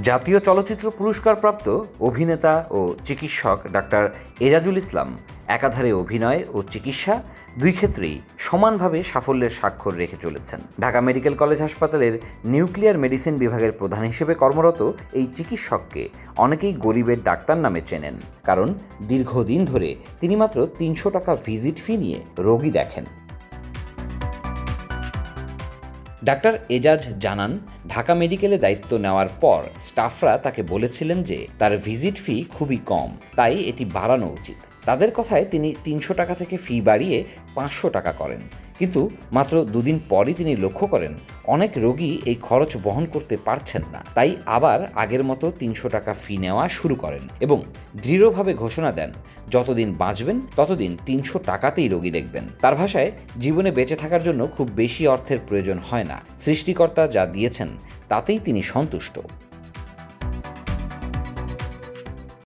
জাতীয় চলচ্চিত্র পুরস্কারপ্রাপ্ত অভিনেতা ও চিকিৎসক ডাক্তার এজাজুল ইসলাম একাধারে অভিনয় ও চিকিৎসা দুই ক্ষেত্রেই সমানভাবে সাফল্যের স্বাক্ষর রেখে চলেছেন। ঢাকা মেডিকেল কলেজ হাসপাতালের নিউক্লিয়ার মেডিসিন বিভাগের প্রধান হিসেবে কর্মরত এই চিকিৎসককে অনেকেই গরিবের ডাক্তার নামে চেনেন, কারণ দীর্ঘদিন ধরে তিনি মাত্র ৩০০ টাকা ভিজিট ফি নিয়ে রোগী দেখেন। ডাক্তার এজাজ জানান, ঢাকা মেডিকেলে দায়িত্ব নেওয়ার পর স্টাফরা তাকে বলেছিলেন যে তার ভিজিট ফি খুবই কম, তাই এটি বাড়ানো উচিত। তাদের কথায় তিনি ৩০০ টাকা থেকে ফি বাড়িয়ে ৫০০ টাকা করেন, কিন্তু মাত্র দুদিন পরই তিনি লক্ষ্য করেন অনেক রোগী এই খরচ বহন করতে পারছেন না, তাই আবার আগের মতো ৩০০ টাকা ফি নেওয়া শুরু করেন এবং দৃঢ়ভাবে ঘোষণা দেন যতদিন বাঁচবেন ততদিন ৩০০ টাকাতেই রোগী দেখবেন। তার ভাষায়, জীবনে বেঁচে থাকার জন্য খুব বেশি অর্থের প্রয়োজন হয় না, সৃষ্টিকর্তা যা দিয়েছেন তাতেই তিনি সন্তুষ্ট।